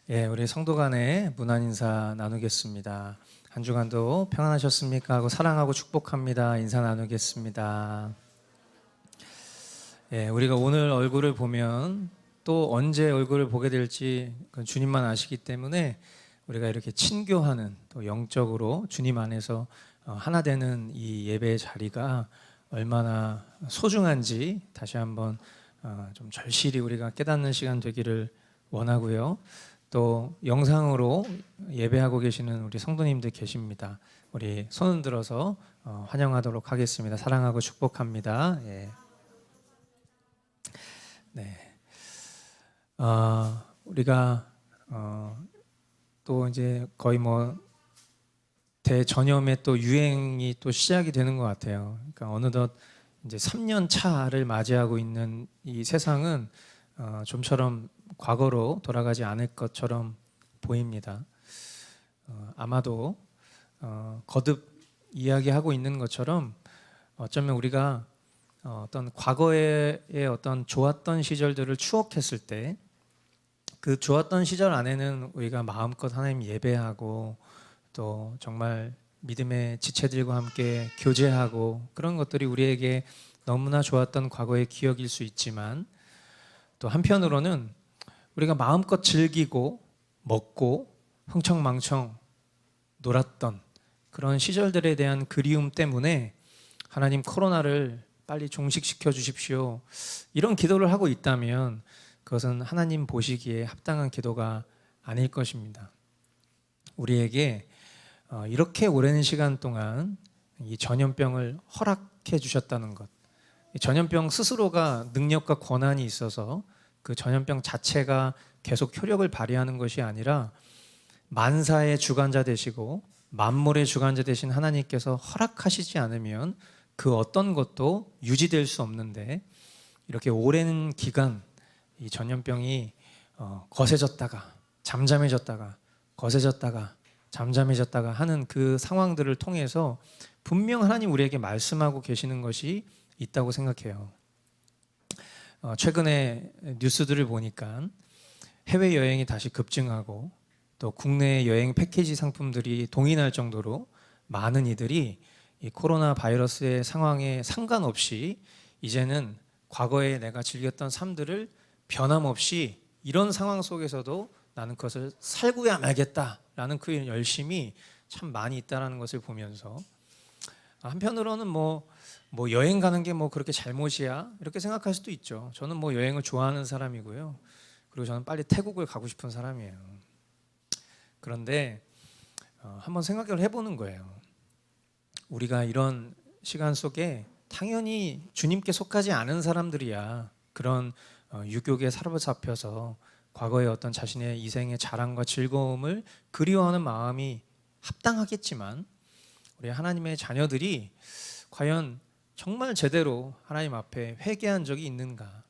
예, 우리 성도 간에 문안 인사 나누겠습니다. 한 주간도 평안하셨습니까? 하고 사랑하고 축복합니다. 인사 나누겠습니다. 예, 우리가 오늘 얼굴을 보면 또 언제 얼굴을 보게 될지 그건 주님만 아시기 때문에 우리가 이렇게 친교하는 또 영적으로 주님 안에서 하나 되는 이 예배의 자리가 얼마나 소중한지 다시 한번 좀 절실히 우리가 깨닫는 시간 되기를 원하고요. 또 영상으로 예배하고 계시는 우리 성도님들 계십니다. 우리 손을 들어서 환영하도록 하겠습니다. 사랑하고 축복합니다. 예. 네. 우리가 또 이제 거의 뭐 대전염의 또 유행이 또 시작이 되는 것 같아요. 그러니까 어느덧 이제 3년 차를 맞이하고 있는 이 세상은 좀처럼 과거로 돌아가지 않을 것처럼 보입니다. 아마도 거듭 이야기하고 있는 것처럼 어쩌면 우리가 어떤 과거의 어떤 좋았던 시절들을 추억했을 때 그 좋았던 시절 안에는 우리가 마음껏 하나님 예배하고 또 정말 믿음의 지체들과 함께 교제하고 그런 것들이 우리에게 너무나 좋았던 과거의 기억일 수 있지만 또 한편으로는 우리가 마음껏 즐기고 먹고 흥청망청 놀았던 그런 시절들에 대한 그리움 때문에 하나님 코로나를 빨리 종식시켜 주십시오. 이런 기도를 하고 있다면 그것은 하나님 보시기에 합당한 기도가 아닐 것입니다. 우리에게 이렇게 오랜 시간 동안 이 전염병을 허락해 주셨다는 것, 이 전염병 스스로가 능력과 권한이 있어서 그 전염병 자체가 계속 효력을 발휘하는 것이 아니라 만사의 주관자 되시고 만물의 주관자 되신 하나님께서 허락하시지 않으면 그 어떤 것도 유지될 수 없는데 이렇게 오랜 기간 이 전염병이 거세졌다가 잠잠해졌다가 거세졌다가 잠잠해졌다가 하는 그 상황들을 통해서 분명 하나님 우리에게 말씀하고 계시는 것이 있다고 생각해요. 최근에 뉴스들을 보니까 해외여행이 다시 급증하고 또 국내 여행 패키지 상품들이 동인할 정도로 많은 이들이 이 코로나 바이러스의 상황에 상관없이 이제는 과거에 내가 즐겼던 삶들을 변함없이 이런 상황 속에서도 나는 그것을 살고야 말겠다라는 그 열심이 참 많이 있다는 것을 보면서 한편으로는 뭐 여행 가는 게 뭐 그렇게 잘못이야 이렇게 생각할 수도 있죠. 저는 뭐 여행을 좋아하는 사람이고요. 그리고 저는 빨리 태국을 가고 싶은 사람이에요. 그런데 한번 생각을 해보는 거예요. 우리가 이런 시간 속에 당연히 주님께 속하지 않은 사람들이야 그런 유혹에 사로잡혀서 과거의 어떤 자신의 이생의 자랑과 즐거움을 그리워하는 마음이 합당하겠지만 우리 하나님의 자녀들이 과연 정말 제대로 하나님 앞에 회개한 적이 있는가?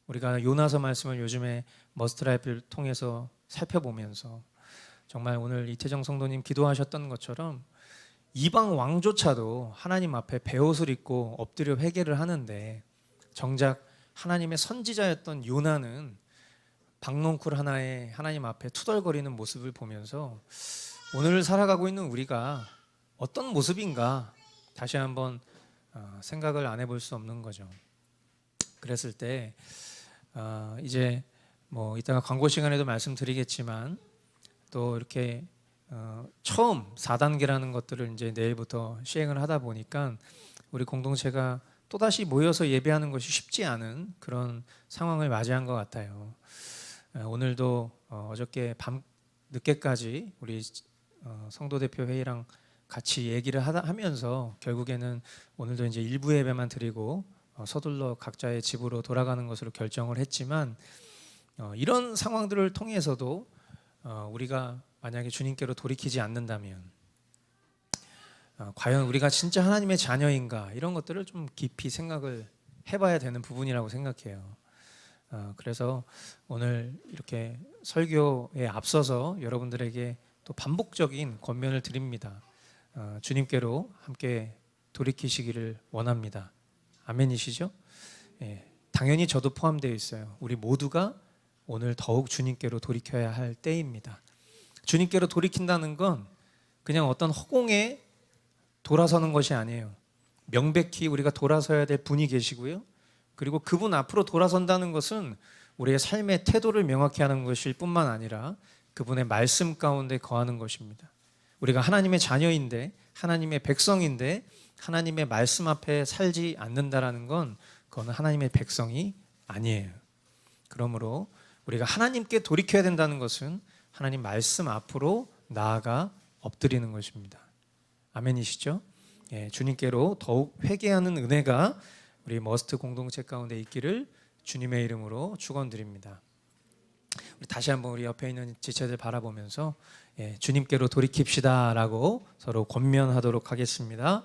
우리가 요나서 말씀을 요즘에 머스트라이프를 통해서 살펴보면서 정말 오늘 이태정 성도님 기도하셨던 것처럼 이방 왕조차도 하나님 앞에 베옷을 입고 엎드려 회개를 하는데 정작 하나님의 선지자였던 요나는 박농쿨 하나에 하나님 앞에 투덜거리는 모습을 보면서 오늘 살아가고 있는 우리가 어떤 모습인가 다시 한번 생각을 안 해볼 수 없는 거죠. 그랬을 때 이제 뭐 이따가 광고 시간에도 말씀드리겠지만 또 이렇게 처음 4단계라는 것들을 이제 내일부터 시행을 하다 보니까 우리 공동체가 또다시 모여서 예배하는 것이 쉽지 않은 그런 상황을 맞이한 것 같아요. 오늘도 어저께 밤 늦게까지 우리 성도 대표 회의랑 같이 얘기를 하면서 결국에는 오늘도 이제 일부 예배만 드리고 서둘러 각자의 집으로 돌아가는 것으로 결정을 했지만 이런 상황들을 통해서도 우리가 만약에 주님께로 돌이키지 않는다면 과연 우리가 진짜 하나님의 자녀인가 이런 것들을 좀 깊이 생각을 해봐야 되는 부분이라고 생각해요. 그래서 오늘 이렇게 설교에 앞서서 여러분들에게 또 반복적인 권면을 드립니다. 주님께로 함께 돌이키시기를 원합니다. 아멘이시죠? 예, 당연히 저도 포함되어 있어요. 우리 모두가 오늘 더욱 주님께로 돌이켜야 할 때입니다. 주님께로 돌이킨다는 건 그냥 어떤 허공에 돌아서는 것이 아니에요. 명백히 우리가 돌아서야 될 분이 계시고요. 그리고 그분 앞으로 돌아선다는 것은 우리의 삶의 태도를 명확히 하는 것일 뿐만 아니라 그분의 말씀 가운데 거하는 것입니다. 우리가 하나님의 자녀인데, 하나님의 백성인데 하나님의 말씀 앞에 살지 않는다라는 건 그건 하나님의 백성이 아니에요. 그러므로 우리가 하나님께 돌이켜야 된다는 것은 하나님 말씀 앞으로 나아가 엎드리는 것입니다. 아멘이시죠? 예, 주님께로 더욱 회개하는 은혜가 우리 머스트 공동체 가운데 있기를 주님의 이름으로 축원드립니다. 우리 다시 한번 우리 옆에 있는 지체들 바라보면서 주님께로 돌이킵시다 라고 서로 권면하도록 하겠습니다.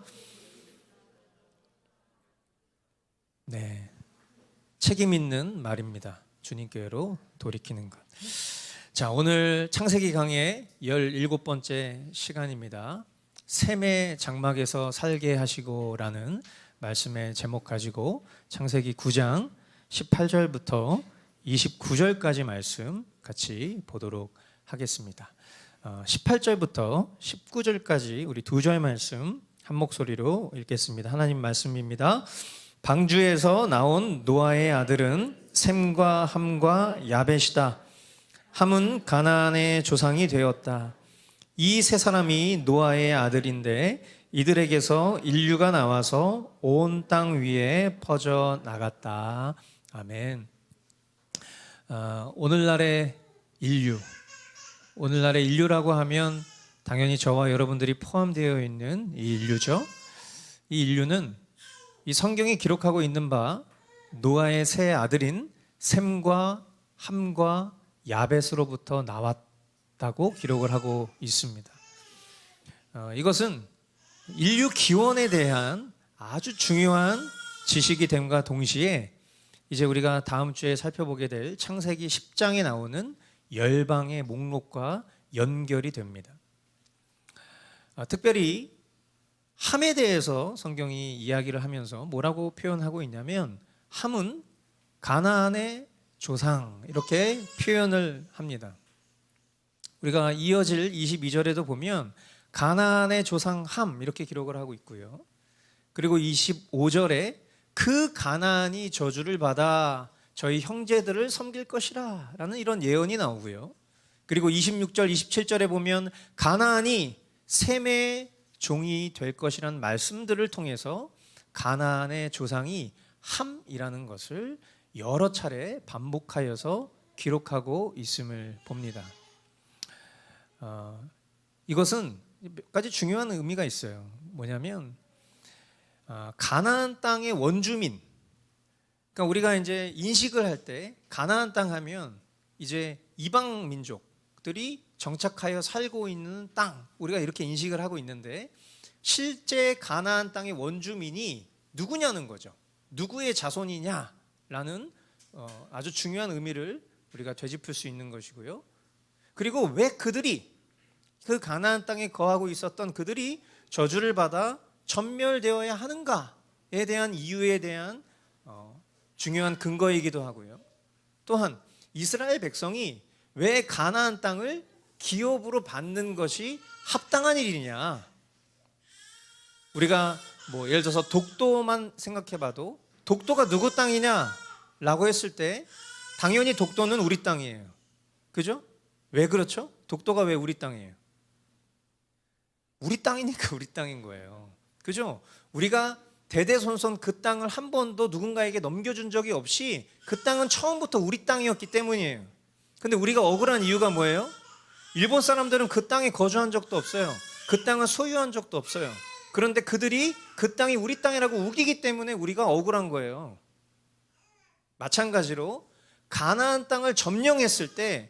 네, 책임 있는 말입니다. 주님께로 돌이키는 것. 자, 오늘 창세기 강의 17번째 시간입니다. 샘의 장막에서 살게 하시고 라는 말씀의 제목 가지고 창세기 9장 18절부터 29절까지 말씀 같이 보도록 하겠습니다. 18절부터 19절까지 우리 두 절 말씀 한 목소리로 읽겠습니다. 하나님 말씀입니다. 방주에서 나온 노아의 아들은 셈과 함과 야벳이다. 함은 가나안의 조상이 되었다. 이 세 사람이 노아의 아들인데 이들에게서 인류가 나와서 온 땅 위에 퍼져 나갔다. 아멘. 오늘날의 인류라고 하면 당연히 저와 여러분들이 포함되어 있는 이 인류죠. 이 인류는 이 성경이 기록하고 있는 바 노아의 세 아들인 셈과 함과 야벳으로부터 나왔다고 기록을 하고 있습니다. 이것은 인류 기원에 대한 아주 중요한 지식이 됨과 동시에 이제 우리가 다음 주에 살펴보게 될 창세기 10장에 나오는 열방의 목록과 연결이 됩니다. 특별히 함에 대해서 성경이 이야기를 하면서 뭐라고 표현하고 있냐면 함은 가나안의 조상 이렇게 표현을 합니다. 우리가 이어질 22절에도 보면 가나안의 조상 함 이렇게 기록을 하고 있고요. 그리고 25절에 그 가나안이 저주를 받아 저희 형제들을 섬길 것이라 라는 이런 예언이 나오고요. 그리고 26절 27절에 보면 가나안이 셈의 종이 될 것이라는 말씀들을 통해서 가나안의 조상이 함이라는 것을 여러 차례 반복하여서 기록하고 있음을 봅니다. 이것은 몇 가지 중요한 의미가 있어요. 뭐냐면 가나안 땅의 원주민, 그러니까 우리가 이제 인식을 할 때 가나안 땅 하면 이제 이방 민족들이 정착하여 살고 있는 땅, 우리가 이렇게 인식을 하고 있는데 실제 가나안 땅의 원주민이 누구냐는 거죠. 누구의 자손이냐라는 아주 중요한 의미를 우리가 되짚을 수 있는 것이고요. 그리고 왜 그들이 그 가나안 땅에 거하고 있었던 그들이 저주를 받아 전멸되어야 하는가에 대한 이유에 대한 중요한 근거이기도 하고요. 또한 이스라엘 백성이 왜 가나안 땅을 기업으로 받는 것이 합당한 일이냐. 우리가 뭐 예를 들어서 독도만 생각해봐도 독도가 누구 땅이냐라고 했을 때 당연히 독도는 우리 땅이에요. 그죠? 왜 그렇죠? 독도가 왜 우리 땅이에요? 우리 땅이니까 우리 땅인 거예요. 그죠? 우리가 대대손손 그 땅을 한 번도 누군가에게 넘겨준 적이 없이 그 땅은 처음부터 우리 땅이었기 때문이에요. 근데 우리가 억울한 이유가 뭐예요? 일본 사람들은 그 땅에 거주한 적도 없어요. 그 땅을 소유한 적도 없어요. 그런데 그들이 그 땅이 우리 땅이라고 우기기 때문에 우리가 억울한 거예요. 마찬가지로 가나안 땅을 점령했을 때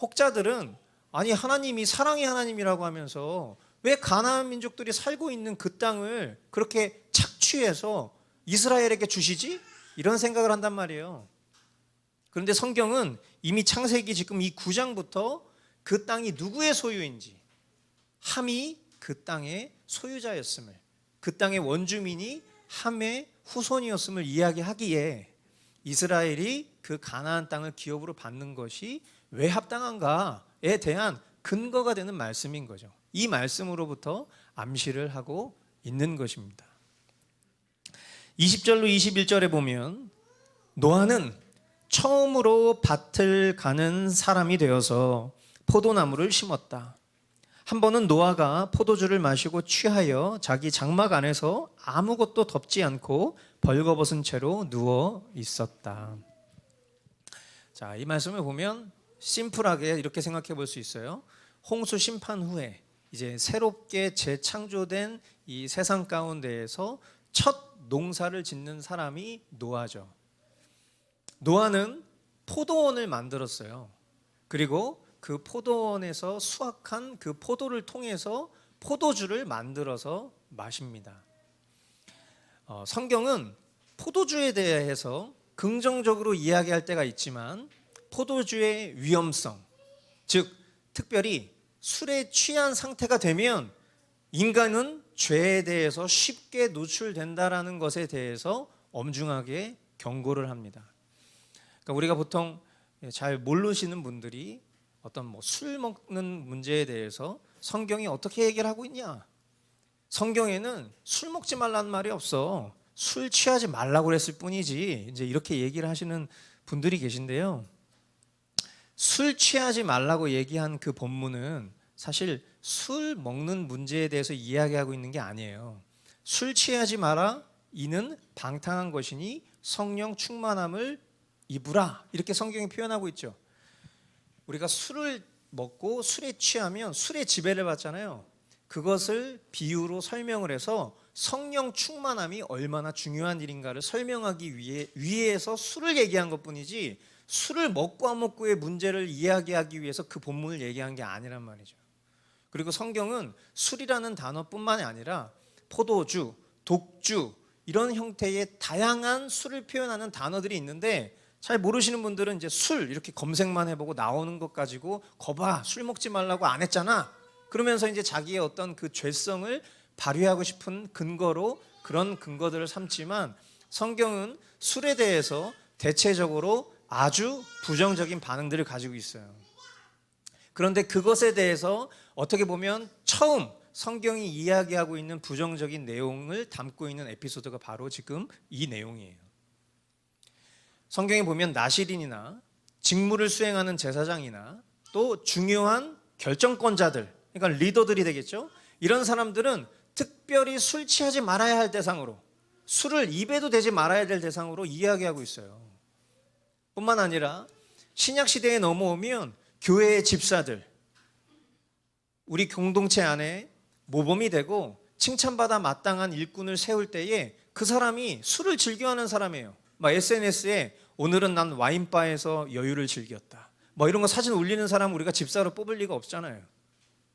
혹자들은 아니 하나님이 사랑의 하나님이라고 하면서 왜 가나안 민족들이 살고 있는 그 땅을 그렇게 착취해서 이스라엘에게 주시지? 이런 생각을 한단 말이에요. 그런데 성경은 이미 창세기 지금 이 9장부터 그 땅이 누구의 소유인지, 함이 그 땅의 소유자였음을, 그 땅의 원주민이 함의 후손이었음을 이야기하기에 이스라엘이 그 가나안 땅을 기업으로 받는 것이 왜 합당한가에 대한 근거가 되는 말씀인 거죠. 이 말씀으로부터 암시를 하고 있는 것입니다. 20절로 21절에 보면 노아는 처음으로 밭을 가는 사람이 되어서 포도나무를 심었다. 한 번은 노아가 포도주를 마시고 취하여 자기 장막 안에서 아무것도 덮지 않고 벌거벗은 채로 누워 있었다. 자, 이 말씀을 보면 심플하게 이렇게 생각해 볼 수 있어요. 홍수 심판 후에 이제 새롭게 재창조된 이 세상 가운데에서 첫 농사를 짓는 사람이 노아죠. 노아는 포도원을 만들었어요. 그리고 그 포도원에서 수확한 그 포도를 통해서 포도주를 만들어서 마십니다. 성경은 포도주에 대해서 긍정적으로 이야기할 때가 있지만 포도주의 위험성, 즉 특별히 술에 취한 상태가 되면 인간은 죄에 대해서 쉽게 노출된다라는 것에 대해서 엄중하게 경고를 합니다. 그러니까 우리가 보통 잘 모르시는 분들이 어떤 술 먹는 문제에 대해서 성경이 어떻게 얘기를 하고 있냐? 성경에는 술 먹지 말라는 말이 없어. 술 취하지 말라고 그랬을 뿐이지. 이제 이렇게 얘기를 하시는 분들이 계신데요. 술 취하지 말라고 얘기한 그 본문은 사실 술 먹는 문제에 대해서 이야기하고 있는 게 아니에요. 술 취하지 마라. 이는 방탕한 것이니 성령 충만함을 입으라. 이렇게 성경이 표현하고 있죠. 우리가 술을 먹고 술에 취하면 술의 지배를 받잖아요. 그것을 비유로 설명을 해서 성령 충만함이 얼마나 중요한 일인가를 설명하기 위해서 술을 얘기한 것뿐이지 술을 먹고 안 먹고의 문제를 이야기하기 위해서 그 본문을 얘기한 게 아니란 말이죠. 그리고 성경은 술이라는 단어뿐만이 아니라 포도주, 독주 이런 형태의 다양한 술을 표현하는 단어들이 있는데 잘 모르시는 분들은 이제 술 이렇게 검색만 해보고 나오는 것 가지고 거봐 술 먹지 말라고 안 했잖아 그러면서 이제 자기의 어떤 그 죄성을 발휘하고 싶은 근거로 그런 근거들을 삼지만 성경은 술에 대해서 대체적으로 아주 부정적인 반응들을 가지고 있어요. 그런데 그것에 대해서 어떻게 보면 처음 성경이 이야기하고 있는 부정적인 내용을 담고 있는 에피소드가 바로 지금 이 내용이에요. 성경에 보면 나실인이나 직무를 수행하는 제사장이나 또 중요한 결정권자들, 그러니까 리더들이 되겠죠. 이런 사람들은 특별히 술 취하지 말아야 할 대상으로, 술을 입에도 대지 말아야 될 대상으로 이야기하고 있어요. 뿐만 아니라 신약 시대에 넘어오면 교회의 집사들, 우리 공동체 안에 모범이 되고 칭찬받아 마땅한 일꾼을 세울 때에 그 사람이 술을 즐겨하는 사람이에요. 막 SNS에 오늘은 난 와인바에서 여유를 즐겼다. 뭐 이런 거 사진 올리는 사람 우리가 집사로 뽑을 리가 없잖아요.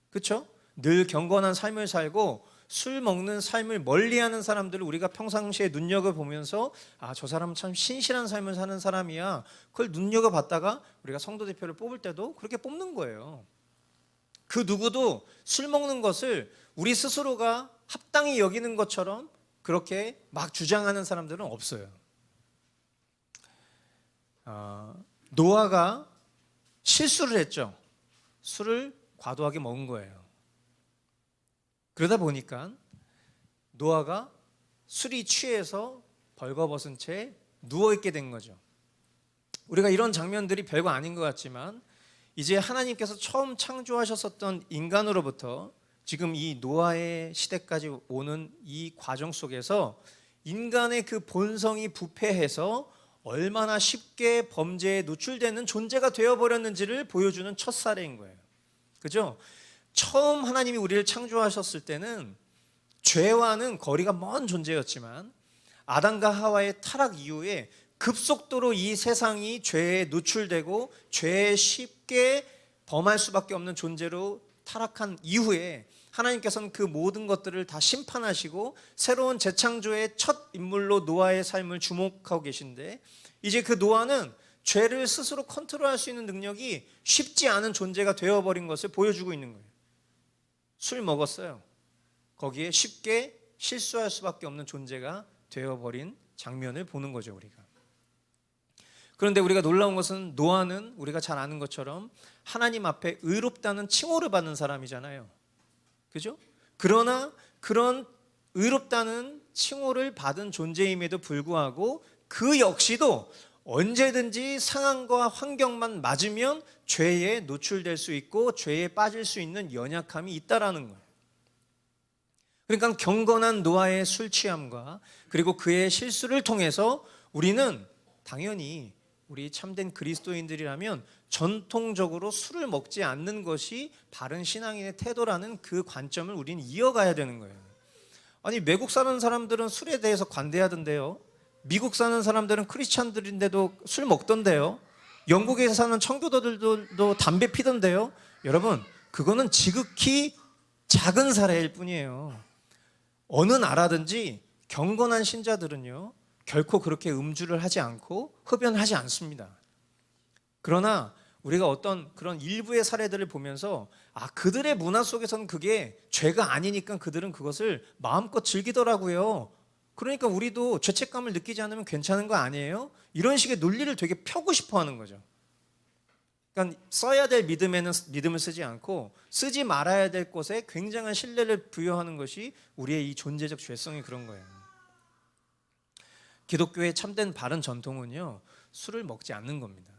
그렇죠? 늘 경건한 삶을 살고 술 먹는 삶을 멀리하는 사람들을 우리가 평상시에 눈여겨보면서 아, 저 사람은 참 신실한 삶을 사는 사람이야. 그걸 눈여겨봤다가 우리가 성도 대표를 뽑을 때도 그렇게 뽑는 거예요. 그 누구도 술 먹는 것을 우리 스스로가 합당히 여기는 것처럼 그렇게 막 주장하는 사람들은 없어요. 노아가 실수를 했죠. 술을 과도하게 먹은 거예요. 그러다 보니까 노아가 술이 취해서 벌거벗은 채 누워있게 된 거죠. 우리가 이런 장면들이 별거 아닌 것 같지만 이제 하나님께서 처음 창조하셨었던 인간으로부터 지금 이 노아의 시대까지 오는 이 과정 속에서 인간의 그 본성이 부패해서 얼마나 쉽게 범죄에 노출되는 존재가 되어버렸는지를 보여주는 첫 사례인 거예요. 그죠? 처음 하나님이 우리를 창조하셨을 때는 죄와는 거리가 먼 존재였지만 아담과 하와의 타락 이후에 급속도로 이 세상이 죄에 노출되고 죄에 쉽게 범할 수밖에 없는 존재로 타락한 이후에 하나님께서는 그 모든 것들을 다 심판하시고 새로운 재창조의 첫 인물로 노아의 삶을 주목하고 계신데 이제 그 노아는 죄를 스스로 컨트롤할 수 있는 능력이 쉽지 않은 존재가 되어버린 것을 보여주고 있는 거예요. 술 먹었어요. 거기에 쉽게 실수할 수밖에 없는 존재가 되어버린 장면을 보는 거죠, 우리가. 그런데 우리가 놀라운 것은 노아는 우리가 잘 아는 것처럼 하나님 앞에 의롭다는 칭호를 받는 사람이잖아요. 그죠? 그러나 그런 의롭다는 칭호를 받은 존재임에도 불구하고 그 역시도 언제든지 상황과 환경만 맞으면 죄에 노출될 수 있고 죄에 빠질 수 있는 연약함이 있다라는 거예요. 그러니까 경건한 노아의 술 취함과 그리고 그의 실수를 통해서 우리는 당연히 우리 참된 그리스도인들이라면 전통적으로 술을 먹지 않는 것이 바른 신앙인의 태도라는 그 관점을 우리는 이어가야 되는 거예요. 아니, 외국 사는 사람들은 술에 대해서 관대하던데요. 미국 사는 사람들은 크리스찬들인데도 술 먹던데요. 영국에 사는 청교도들도 담배 피던데요. 여러분, 그거는 지극히 작은 사례일 뿐이에요. 어느 나라든지 경건한 신자들은요, 결코 그렇게 음주를 하지 않고 흡연하지 않습니다. 그러나 우리가 어떤 그런 일부의 사례들을 보면서 그들의 문화 속에서는 그게 죄가 아니니까 그들은 그것을 마음껏 즐기더라고요. 그러니까 우리도 죄책감을 느끼지 않으면 괜찮은 거 아니에요? 이런 식의 논리를 되게 펴고 싶어 하는 거죠. 그러니까 써야 될 믿음에는 믿음을 쓰지 않고 쓰지 말아야 될 것에 굉장한 신뢰를 부여하는 것이 우리의 이 존재적 죄성이 그런 거예요. 기독교의 참된 바른 전통은요, 술을 먹지 않는 겁니다.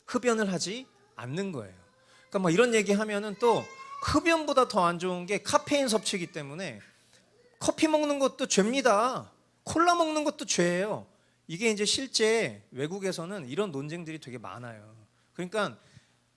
흡연을 하지 않는 거예요. 그러니까 뭐 이런 얘기 하면은 또 흡연보다 더 안 좋은 게 카페인 섭취이기 때문에 커피 먹는 것도 죄입니다. 콜라 먹는 것도 죄예요. 이게 이제 실제 외국에서는 이런 논쟁들이 되게 많아요. 그러니까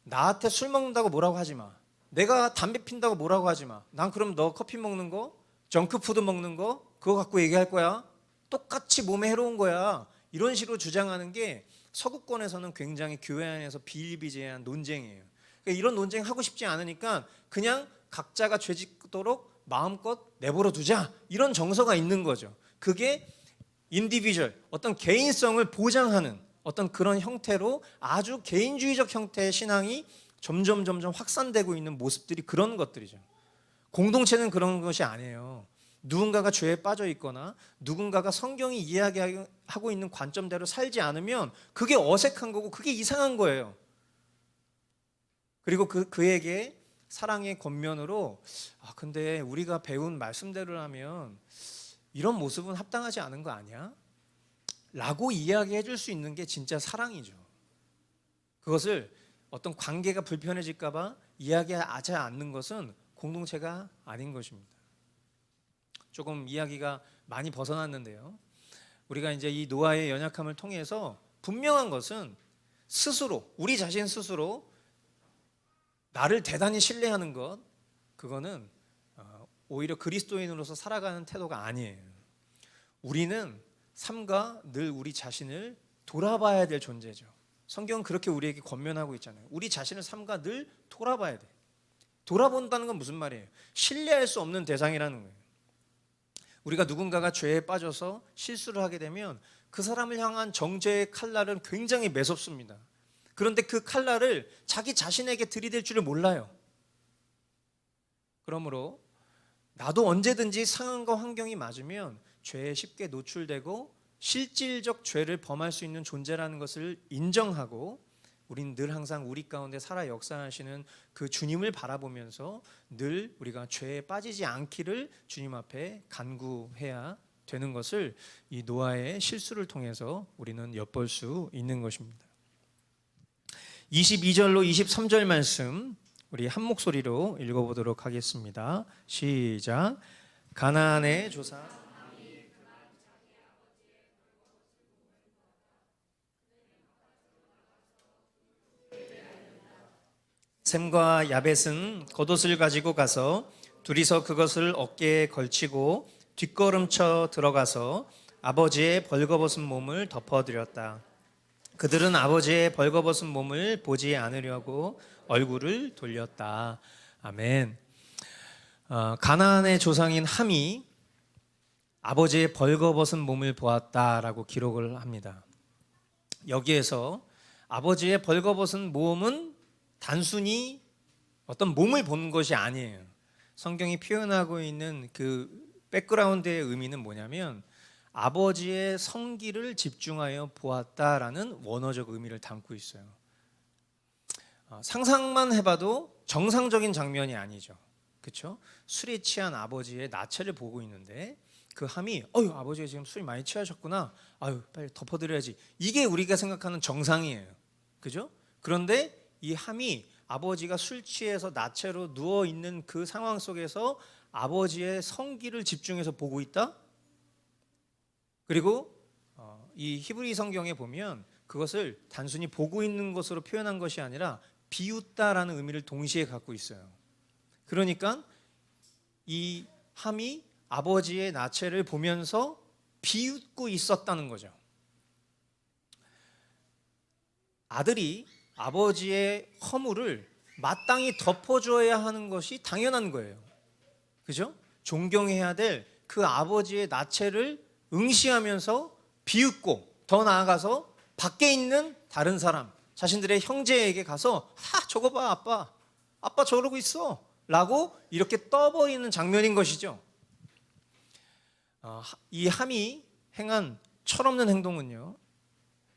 나한테 술 먹는다고 뭐라고 하지 마. 내가 담배 핀다고 뭐라고 하지 마. 난 그럼 너 커피 먹는 거, 정크푸드 먹는 거 그거 갖고 얘기할 거야. 똑같이 몸에 해로운 거야. 이런 식으로 주장하는 게 서구권에서는 굉장히 교회 안에서 비일비재한 논쟁이에요. 그러니까 이런 논쟁 하고 싶지 않으니까 그냥 각자가 죄짓도록 마음껏 내버려 두자, 이런 정서가 있는 거죠. 그게 인디비주얼, 어떤 개인성을 보장하는 어떤 그런 형태로 아주 개인주의적 형태의 신앙이 점점 확산되고 있는 모습들이 그런 것들이죠. 공동체는 그런 것이 아니에요. 누군가가 죄에 빠져 있거나 누군가가 성경이 이야기하고 있는 관점대로 살지 않으면 그게 어색한 거고 그게 이상한 거예요. 그리고 그에게 사랑의 겉면으로 근데 우리가 배운 말씀대로라면 이런 모습은 합당하지 않은 거 아니야? 라고 이야기해 줄 수 있는 게 진짜 사랑이죠. 그것을 어떤 관계가 불편해질까 봐 이야기하지 않는 것은 공동체가 아닌 것입니다. 조금 이야기가 많이 벗어났는데요. 우리가 이제 이 노아의 연약함을 통해서 분명한 것은 스스로, 우리 자신 스스로 나를 대단히 신뢰하는 것, 그거는 오히려 그리스도인으로서 살아가는 태도가 아니에요. 우리는 삶과 늘 우리 자신을 돌아봐야 될 존재죠. 성경은 그렇게 우리에게 권면하고 있잖아요. 우리 자신을 삶과 늘 돌아봐야 돼. 돌아본다는 건 무슨 말이에요? 신뢰할 수 없는 대상이라는 거예요. 우리가 누군가가 죄에 빠져서 실수를 하게 되면 그 사람을 향한 정죄의 칼날은 굉장히 매섭습니다. 그런데 그 칼날을 자기 자신에게 들이댈 줄을 몰라요. 그러므로 나도 언제든지 상황과 환경이 맞으면 죄에 쉽게 노출되고 실질적 죄를 범할 수 있는 존재라는 것을 인정하고 우린 늘 항상 우리 가운데 살아 역사하시는 그 주님을 바라보면서 늘 우리가 죄에 빠지지 않기를 주님 앞에 간구해야 되는 것을 이 노아의 실수를 통해서 우리는 엿볼 수 있는 것입니다. 22절로 23절 말씀 우리 한 목소리로 읽어보도록 하겠습니다. 시작. 가나안의 조상 셈과 야벳은 겉옷을 가지고 가서 둘이서 그것을 어깨에 걸치고 뒷걸음쳐 들어가서 아버지의 벌거벗은 몸을 덮어드렸다. 그들은 아버지의 벌거벗은 몸을 보지 않으려고 얼굴을 돌렸다. 아멘. 가나안의 조상인 함이 아버지의 벌거벗은 몸을 보았다라고 기록을 합니다. 여기에서 아버지의 벌거벗은 몸은 단순히 어떤 몸을 보는 것이 아니에요. 성경이 표현하고 있는 그 백그라운드의 의미는 뭐냐면 아버지의 성기를 집중하여 보았다라는 원어적 의미를 담고 있어요. 상상만 해봐도 정상적인 장면이 아니죠. 그렇죠? 술에 취한 아버지의 나체를 보고 있는데 그 함이 아버지가 지금 술이 많이 취하셨구나. 빨리 덮어드려야지. 이게 우리가 생각하는 정상이에요. 그죠? 그런데 이 함이 아버지가 술 취해서 나체로 누워 있는 그 상황 속에서 아버지의 성기를 집중해서 보고 있다. 그리고 이 히브리 성경에 보면 그것을 단순히 보고 있는 것으로 표현한 것이 아니라 비웃다라는 의미를 동시에 갖고 있어요. 그러니까 이 함이 아버지의 나체를 보면서 비웃고 있었다는 거죠. 아들이 아버지의 허물을 마땅히 덮어줘야 하는 것이 당연한 거예요. 그죠? 존경해야 될 그 아버지의 나체를 응시하면서 비웃고, 더 나아가서 밖에 있는 다른 사람, 자신들의 형제에게 가서 저거 봐, 아빠 저러고 있어 라고 이렇게 떠버리는 장면인 것이죠. 이 함이 행한 철없는 행동은요,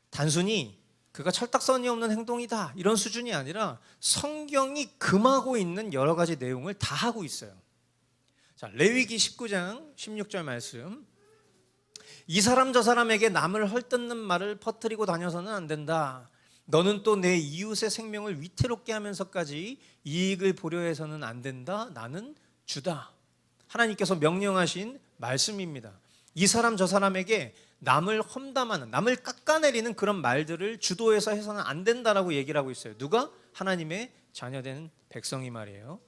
단순히 그가 철딱서니 없는 행동이다 이런 수준이 아니라 성경이 금하고 있는 여러 가지 내용을 다 하고 있어요. 자, 레위기 19장 16절 말씀. 이 사람 저 사람에게 남을 헐뜯는 말을 퍼뜨리고 다녀서는 안 된다. 너는 또 내 이웃의 생명을 위태롭게 하면서까지 이익을 보려 해서는 안 된다. 나는 주다. 하나님께서 명령하신 말씀입니다. 이 사람 저 사람에게 남을 험담하는, 남을 깎아내리는 그런 말들을 주도해서 해서는 안 된다라고 얘기를 하고 있어요. 누가? 하나님의 자녀된 백성이 말이에요.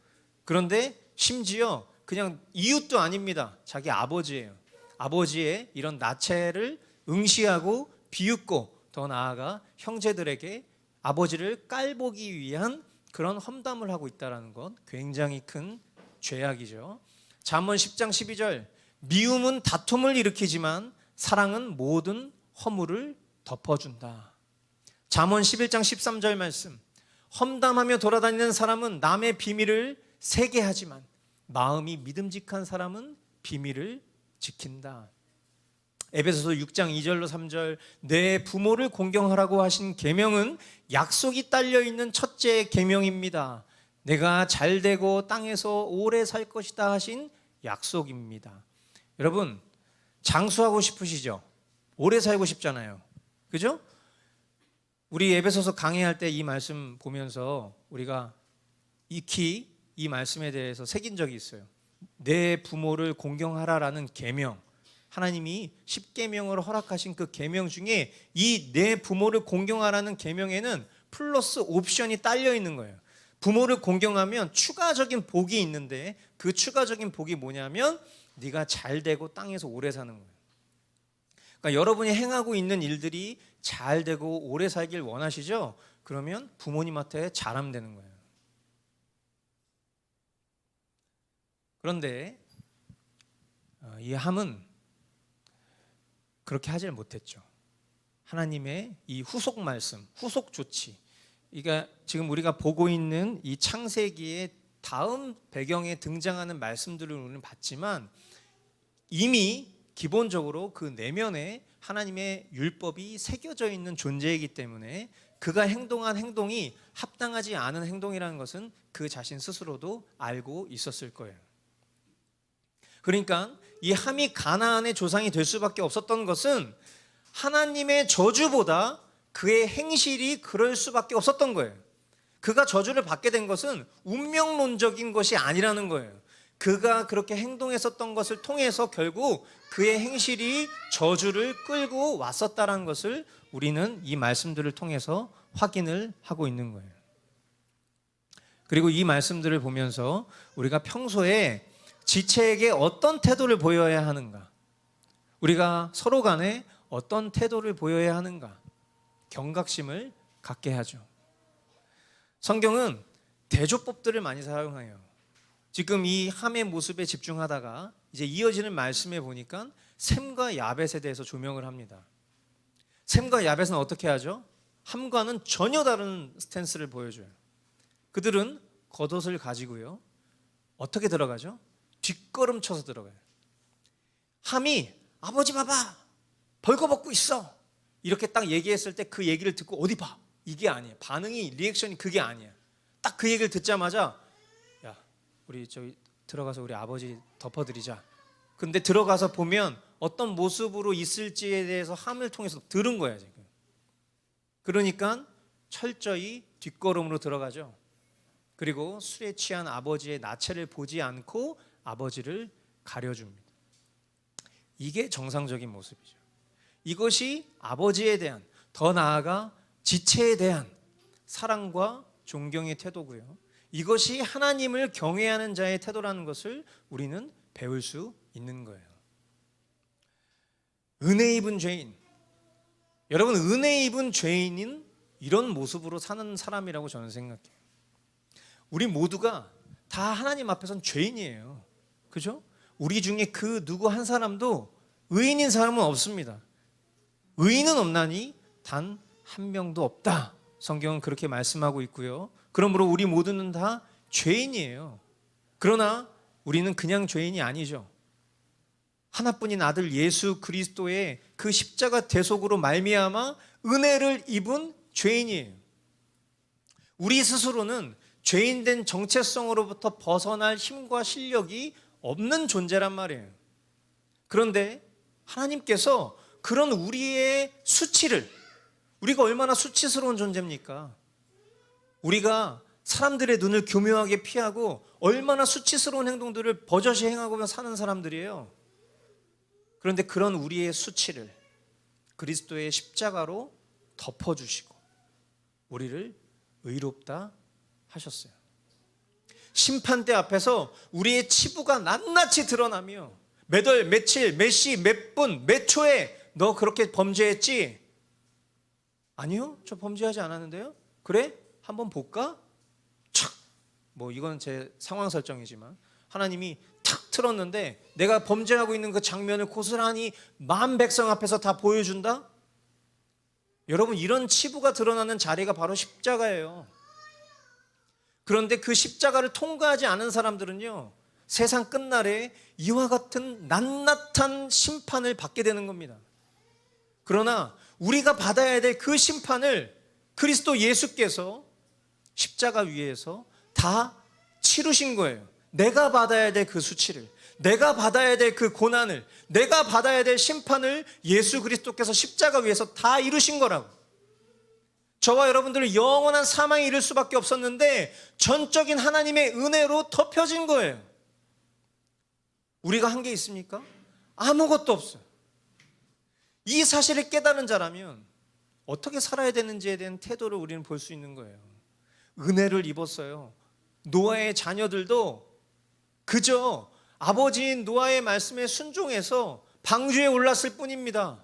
그런데 심지어 그냥 이웃도 아닙니다. 자기 아버지예요. 아버지의 이런 나체를 응시하고 비웃고, 더 나아가 형제들에게 아버지를 깔보기 위한 그런 험담을 하고 있다는 것, 굉장히 큰 죄악이죠. 잠언 10장 12절. 미움은 다툼을 일으키지만 사랑은 모든 허물을 덮어준다. 잠언 11장 13절 말씀. 험담하며 돌아다니는 사람은 남의 비밀을 새게 하지만 마음이 믿음직한 사람은 비밀을 지킨다. 에베소서 6장 2절로 3절. 내 부모를 공경하라고 하신 계명은 약속이 딸려있는 첫째 계명입니다. 내가 잘되고 땅에서 오래 살 것이다 하신 약속입니다. 여러분, 장수하고 싶으시죠? 오래 살고 싶잖아요. 그죠? 우리 에베소서 강의할 때 이 말씀 보면서 우리가 익히 이 말씀에 대해서 새긴 적이 있어요. 내 부모를 공경하라라는 계명, 하나님이 10계명으로 허락하신 그 계명 중에 이 내 부모를 공경하라는 계명에는 플러스 옵션이 딸려 있는 거예요. 부모를 공경하면 추가적인 복이 있는데 그 추가적인 복이 뭐냐면 네가 잘되고 땅에서 오래 사는 거예요. 그러니까 여러분이 행하고 있는 일들이 잘되고 오래 살길 원하시죠? 그러면 부모님한테 잘하면 되는 거예요. 그런데 이 함은 그렇게 하질 못했죠. 하나님의 이 후속 말씀, 후속 조치, 그러니까 지금 우리가 보고 있는 이 창세기의 다음 배경에 등장하는 말씀들을 우리는 봤지만 이미 기본적으로 그 내면에 하나님의 율법이 새겨져 있는 존재이기 때문에 그가 행동한 행동이 합당하지 않은 행동이라는 것은 그 자신 스스로도 알고 있었을 거예요. 그러니까 이 함이 가나안의 조상이 될 수밖에 없었던 것은 하나님의 저주보다 그의 행실이 그럴 수밖에 없었던 거예요. 그가 저주를 받게 된 것은 운명론적인 것이 아니라는 거예요. 그가 그렇게 행동했었던 것을 통해서 결국 그의 행실이 저주를 끌고 왔었다는 것을 우리는 이 말씀들을 통해서 확인을 하고 있는 거예요. 그리고 이 말씀들을 보면서 우리가 평소에 지체에게 어떤 태도를 보여야 하는가, 우리가 서로 간에 어떤 태도를 보여야 하는가 경각심을 갖게 하죠. 성경은 대조법들을 많이 사용해요. 지금 이 함의 모습에 집중하다가 이제 이어지는 말씀에 보니까 셈과 야벳에 대해서 조명을 합니다. 셈과 야벳은 어떻게 하죠? 함과는 전혀 다른 스탠스를 보여줘요. 그들은 겉옷을 가지고요, 어떻게 들어가죠? 뒷걸음쳐서 들어가요. 함이 아버지 봐봐, 벌거벗고 있어. 이렇게 딱 얘기했을 때 그 얘기를 듣고 어디 봐. 이게 아니에요. 반응이, 리액션이 그게 아니에요. 딱 그 얘기를 듣자마자 야, 우리 저기 들어가서 우리 아버지 덮어드리자. 근데 들어가서 보면 어떤 모습으로 있을지에 대해서 함을 통해서 들은 거야 지금. 그러니까 철저히 뒷걸음으로 들어가죠. 그리고 술에 취한 아버지의 나체를 보지 않고 아버지를 가려줍니다. 이게 정상적인 모습이죠. 이것이 아버지에 대한, 더 나아가 지체에 대한 사랑과 존경의 태도고요. 이것이 하나님을 경외하는 자의 태도라는 것을 우리는 배울 수 있는 거예요. 은혜 입은 죄인, 여러분, 은혜 입은 죄인인 이런 모습으로 사는 사람이라고 저는 생각해요. 우리 모두가 다 하나님 앞에선 죄인이에요. 그죠? 우리 중에 그 누구 한 사람도 의인인 사람은 없습니다. 의인은 없나니 단 한 명도 없다. 성경은 그렇게 말씀하고 있고요. 그러므로 우리 모두는 다 죄인이에요. 그러나 우리는 그냥 죄인이 아니죠. 하나뿐인 아들 예수 그리스도의 그 십자가 대속으로 말미암아 은혜를 입은 죄인이에요. 우리 스스로는 죄인된 정체성으로부터 벗어날 힘과 실력이 없는 존재란 말이에요. 그런데 하나님께서 그런 우리의 수치를, 우리가 얼마나 수치스러운 존재입니까? 우리가 사람들의 눈을 교묘하게 피하고 얼마나 수치스러운 행동들을 버젓이 행하고 사는 사람들이에요. 그런데 그런 우리의 수치를 그리스도의 십자가로 덮어주시고 우리를 의롭다 하셨어요. 심판대 앞에서 우리의 치부가 낱낱이 드러나며 몇 월, 며칠, 몇 시, 몇 분, 몇 초에 너 그렇게 범죄했지? 아니요, 저 범죄하지 않았는데요. 그래? 한번 볼까? 촥! 뭐 이건 제 상황 설정이지만 하나님이 탁 틀었는데 내가 범죄하고 있는 그 장면을 고스란히 만 백성 앞에서 다 보여준다? 여러분, 이런 치부가 드러나는 자리가 바로 십자가예요. 그런데 그 십자가를 통과하지 않은 사람들은요, 세상 끝날에 이와 같은 낱낱한 심판을 받게 되는 겁니다. 그러나 우리가 받아야 될 그 심판을 그리스도 예수께서 십자가 위에서 다 치르신 거예요. 내가 받아야 될 그 수치를, 내가 받아야 될 그 고난을, 내가 받아야 될 심판을 예수 그리스도께서 십자가 위에서 다 이루신 거라고. 저와 여러분들은 영원한 사망에 이를 수밖에 없었는데 전적인 하나님의 은혜로 덮여진 거예요. 우리가 한 게 있습니까? 아무것도 없어요. 이 사실을 깨달은 자라면 어떻게 살아야 되는지에 대한 태도를 우리는 볼 수 있는 거예요. 은혜를 입었어요. 노아의 자녀들도 그저 아버지인 노아의 말씀에 순종해서 방주에 올랐을 뿐입니다.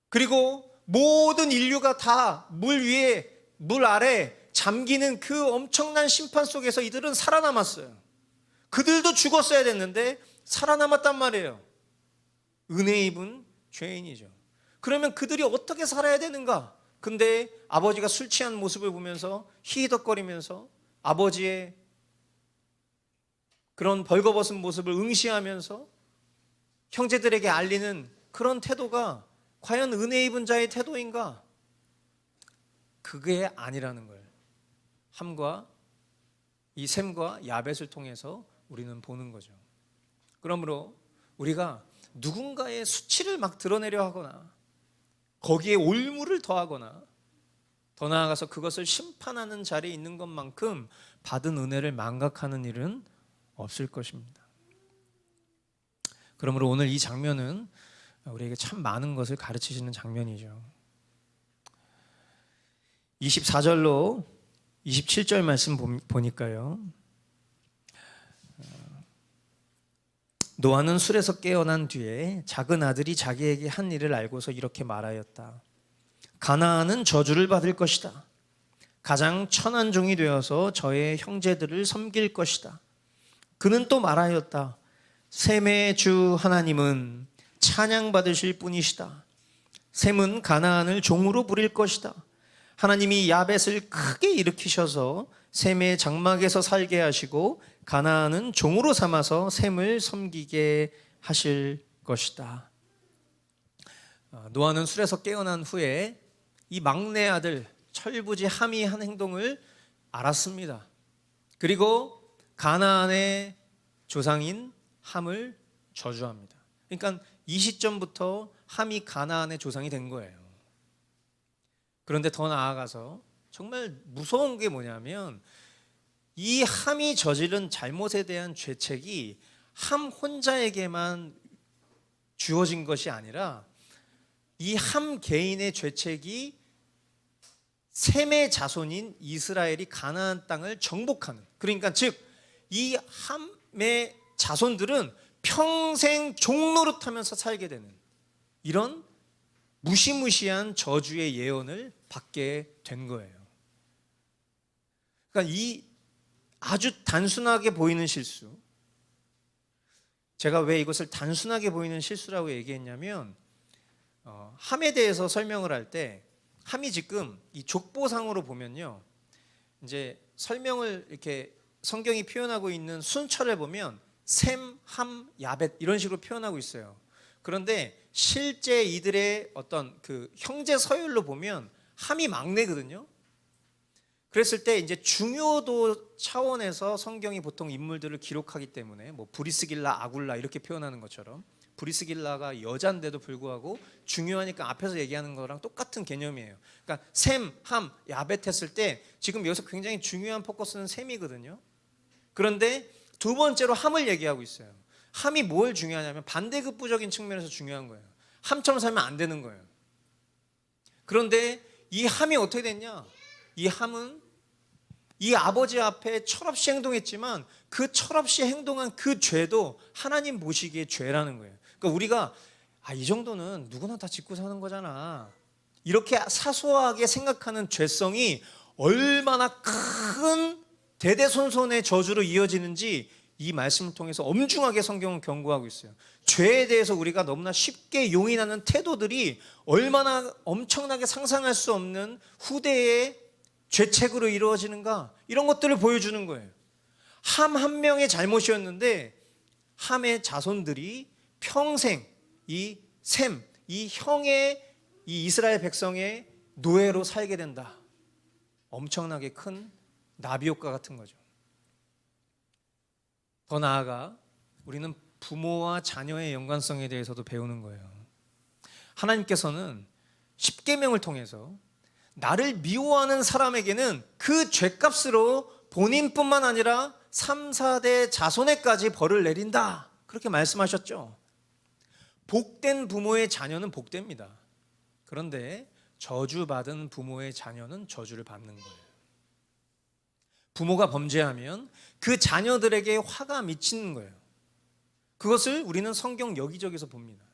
그리고 모든 인류가 다 물 위에, 물 아래 잠기는 그 엄청난 심판 속에서 이들은 살아남았어요. 그들도 죽었어야 됐는데 살아남았단 말이에요. 은혜 입은 죄인이죠. 그러면 그들이 어떻게 살아야 되는가? 근데 아버지가 술 취한 모습을 보면서 히히덕거리면서 아버지의 그런 벌거벗은 모습을 응시하면서 형제들에게 알리는 그런 태도가 과연 은혜 입은 자의 태도인가? 그게 아니라는 거예요. 함과 이 셈과 야벳을 통해서 우리는 보는 거죠. 그러므로 우리가 누군가의 수치를 막 드러내려 하거나 거기에 올무를 더하거나 더 나아가서 그것을 심판하는 자리에 있는 것만큼 받은 은혜를 망각하는 일은 없을 것입니다. 그러므로 오늘 이 장면은 우리에게 참 많은 것을 가르치시는 장면이죠. 24절로 27절 말씀 보니까요, 노아는 술에서 깨어난 뒤에 작은 아들이 자기에게 한 일을 알고서 이렇게 말하였다. 가나안은 저주를 받을 것이다. 가장 천한 종이 되어서 저의 형제들을 섬길 것이다. 그는 또 말하였다. 셈의 주 하나님은 찬양받으실 분이시다. 셈은 가나안을 종으로 부릴 것이다. 하나님이 야벳을 크게 일으키셔서 셈의 장막에서 살게 하시고 가나안은 종으로 삼아서 셈을 섬기게 하실 것이다. 노아는 술에서 깨어난 후에 이 막내 아들 철부지 함이 한 행동을 알았습니다. 그리고 가나안의 조상인 함을 저주합니다. 그러니까 이 시점부터 함이 가나안의 조상이 된 거예요. 그런데 더 나아가서 정말 무서운 게 뭐냐면 이 함이 저지른 잘못에 대한 죄책이 함 혼자에게만 주어진 것이 아니라 이 함 개인의 죄책이 셈의 자손인 이스라엘이 가나안 땅을 정복하는, 그러니까 즉 이 함의 자손들은 평생 종노릇하면서 살게 되는 이런 무시무시한 저주의 예언을 받게 된 거예요. 그러니까 이 아주 단순하게 보이는 실수, 제가 왜 이것을 단순하게 보이는 실수라고 얘기했냐면 함에 대해서 설명을 할 때 함이 지금 이 족보상으로 보면요, 이제 설명을 이렇게 성경이 표현하고 있는 순처를 보면 셈, 함, 야벳 이런 식으로 표현하고 있어요. 그런데 실제 이들의 어떤 그 형제 서열로 보면 함이 막내거든요. 그랬을 때 이제 중요도 차원에서 성경이 보통 인물들을 기록하기 때문에 뭐 브리스길라, 아굴라 이렇게 표현하는 것처럼 브리스길라가 여자인데도 불구하고 중요하니까 앞에서 얘기하는 거랑 똑같은 개념이에요. 그러니까 셈, 함, 야벳 했을 때 지금 여기서 굉장히 중요한 포커스는 셈이거든요. 그런데 두 번째로 함을 얘기하고 있어요. 함이 뭘 중요하냐면 반대급부적인 측면에서 중요한 거예요. 함처럼 살면 안 되는 거예요. 그런데 이 함이 어떻게 됐냐? 이 함은 이 아버지 앞에 철없이 행동했지만 그 철없이 행동한 그 죄도 하나님 보시기에 죄라는 거예요. 그러니까 우리가 이 정도는 누구나 다 짓고 사는 거잖아, 이렇게 사소하게 생각하는 죄성이 얼마나 큰 대대손손의 저주로 이어지는지 이 말씀을 통해서 엄중하게 성경은 경고하고 있어요. 죄에 대해서 우리가 너무나 쉽게 용인하는 태도들이 얼마나 엄청나게 상상할 수 없는 후대의 죄책으로 이루어지는가, 이런 것들을 보여주는 거예요. 함 한 명의 잘못이었는데 함의 자손들이 평생 이 셈, 이 형의 이 이스라엘 백성의 노예로 살게 된다. 엄청나게 큰 나비효과 같은 거죠. 더 나아가 우리는 부모와 자녀의 연관성에 대해서도 배우는 거예요. 하나님께서는 십계명을 통해서 나를 미워하는 사람에게는 그 죄값으로 본인뿐만 아니라 3, 4대 자손에까지 벌을 내린다, 그렇게 말씀하셨죠. 복된 부모의 자녀는 복됩니다. 그런데 저주받은 부모의 자녀는 저주를 받는 거예요. 부모가 범죄하면 그 자녀들에게 화가 미치는 거예요. 그것을 우리는 성경 여기저기서 봅니다.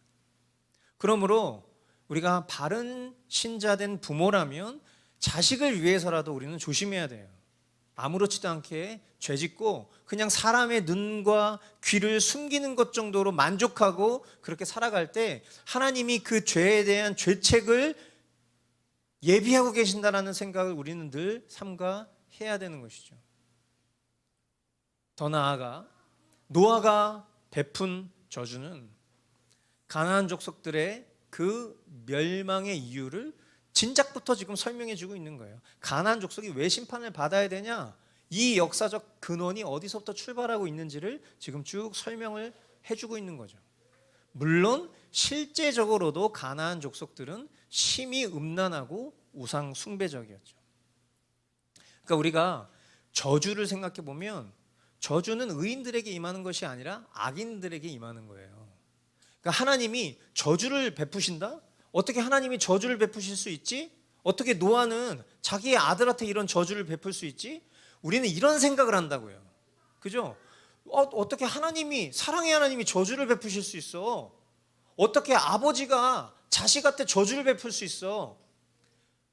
그러므로 우리가 바른 신자된 부모라면 자식을 위해서라도 우리는 조심해야 돼요. 아무렇지도 않게 죄짓고 그냥 사람의 눈과 귀를 숨기는 것 정도로 만족하고 그렇게 살아갈 때 하나님이 그 죄에 대한 죄책을 예비하고 계신다라는 생각을 우리는 늘 삼가해야 되는 것이죠. 더 나아가 노아가 베푼 저주는 가나안 족속들의 그 멸망의 이유를 진작부터 지금 설명해 주고 있는 거예요. 가나안 족속이 왜 심판을 받아야 되냐, 이 역사적 근원이 어디서부터 출발하고 있는지를 지금 쭉 설명을 해주고 있는 거죠. 물론 실제적으로도 가나안 족속들은 심히 음란하고 우상 숭배적이었죠. 그러니까 우리가 저주를 생각해 보면 저주는 의인들에게 임하는 것이 아니라 악인들에게 임하는 거예요. 그러니까 하나님이 저주를 베푸신다? 어떻게 하나님이 저주를 베푸실 수 있지? 어떻게 노아는 자기의 아들한테 이런 저주를 베풀 수 있지? 우리는 이런 생각을 한다고요. 그죠? 어떻게 하나님이, 사랑의 하나님이 저주를 베푸실 수 있어? 어떻게 아버지가 자식한테 저주를 베풀 수 있어?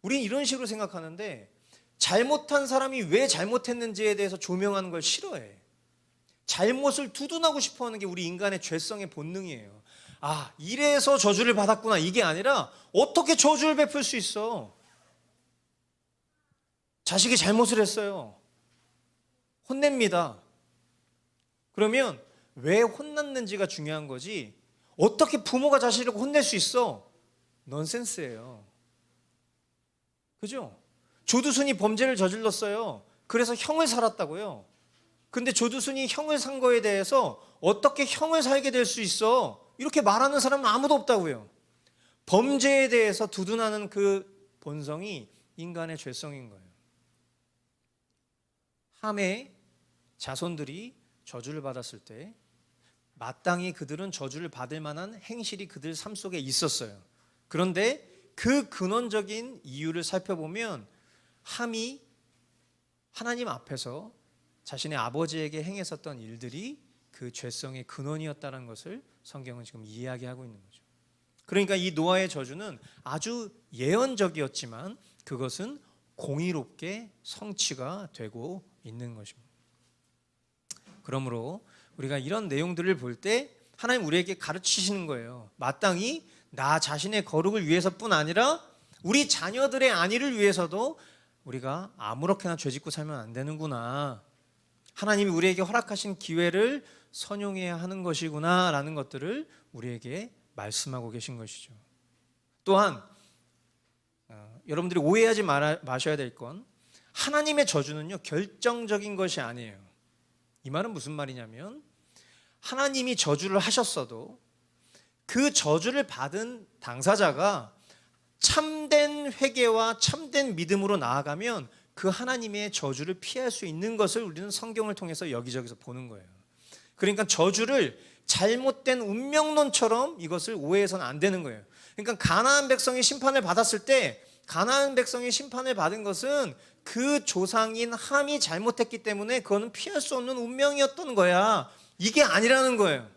우리는 이런 식으로 생각하는데 잘못한 사람이 왜 잘못했는지에 대해서 조명하는 걸 싫어해. 잘못을 두둔하고 싶어하는 게 우리 인간의 죄성의 본능이에요. 이래서 저주를 받았구나, 이게 아니라 어떻게 저주를 베풀 수 있어? 자식이 잘못을 했어요. 혼냅니다. 그러면 왜 혼났는지가 중요한 거지, 어떻게 부모가 자식을 혼낼 수 있어? 넌센스예요. 그죠? 조두순이 범죄를 저질렀어요. 그래서 형을 살았다고요. 근데 조두순이 형을 산 거에 대해서 어떻게 형을 살게 될 수 있어? 이렇게 말하는 사람은 아무도 없다고요. 범죄에 대해서 두둔하는 그 본성이 인간의 죄성인 거예요. 함의 자손들이 저주를 받았을 때 마땅히 그들은 저주를 받을 만한 행실이 그들 삶 속에 있었어요. 그런데 그 근원적인 이유를 살펴보면 함이 하나님 앞에서 자신의 아버지에게 행했었던 일들이 그 죄성의 근원이었다는 것을 성경은 지금 이야기하고 있는 거죠. 그러니까 이 노아의 저주는 아주 예언적이었지만 그것은 공의롭게 성취가 되고 있는 것입니다. 그러므로 우리가 이런 내용들을 볼 때 하나님 우리에게 가르치시는 거예요. 마땅히 나 자신의 거룩을 위해서뿐 아니라 우리 자녀들의 안위를 위해서도 우리가 아무렇게나 죄짓고 살면 안 되는구나. 하나님이 우리에게 허락하신 기회를 선용해야 하는 것이구나 라는 것들을 우리에게 말씀하고 계신 것이죠. 또한 여러분들이 오해하지 마셔야 될 건 하나님의 저주는요 결정적인 것이 아니에요. 이 말은 무슨 말이냐면 하나님이 저주를 하셨어도 그 저주를 받은 당사자가 참된 회개와 참된 믿음으로 나아가면 그 하나님의 저주를 피할 수 있는 것을 우리는 성경을 통해서 여기저기서 보는 거예요. 그러니까 저주를 잘못된 운명론처럼 이것을 오해해서는 안 되는 거예요. 그러니까 가나안 백성이 심판을 받았을 때 가나안 백성이 심판을 받은 것은 그 조상인 함이 잘못했기 때문에 그거는 피할 수 없는 운명이었던 거야. 이게 아니라는 거예요.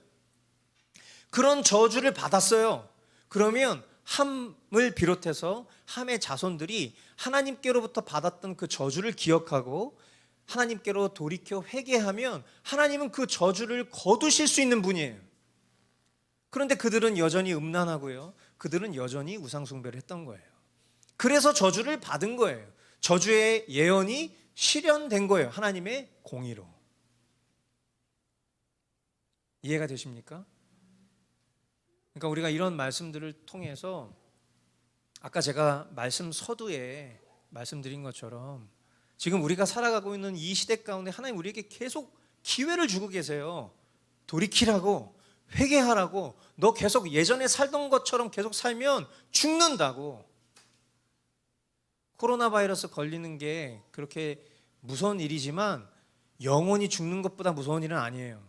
그런 저주를 받았어요. 그러면 함을 비롯해서 함의 자손들이 하나님께로부터 받았던 그 저주를 기억하고 하나님께로 돌이켜 회개하면 하나님은 그 저주를 거두실 수 있는 분이에요. 그런데 그들은 여전히 음란하고요. 그들은 여전히 우상숭배를 했던 거예요. 그래서 저주를 받은 거예요. 저주의 예언이 실현된 거예요. 하나님의 공의로. 이해가 되십니까? 그러니까 우리가 이런 말씀들을 통해서 아까 제가 말씀 서두에 말씀드린 것처럼 지금 우리가 살아가고 있는 이 시대 가운데 하나님 우리에게 계속 기회를 주고 계세요. 돌이키라고, 회개하라고. 너 계속 예전에 살던 것처럼 계속 살면 죽는다고. 코로나 바이러스 걸리는 게 그렇게 무서운 일이지만 영원히 죽는 것보다 무서운 일은 아니에요.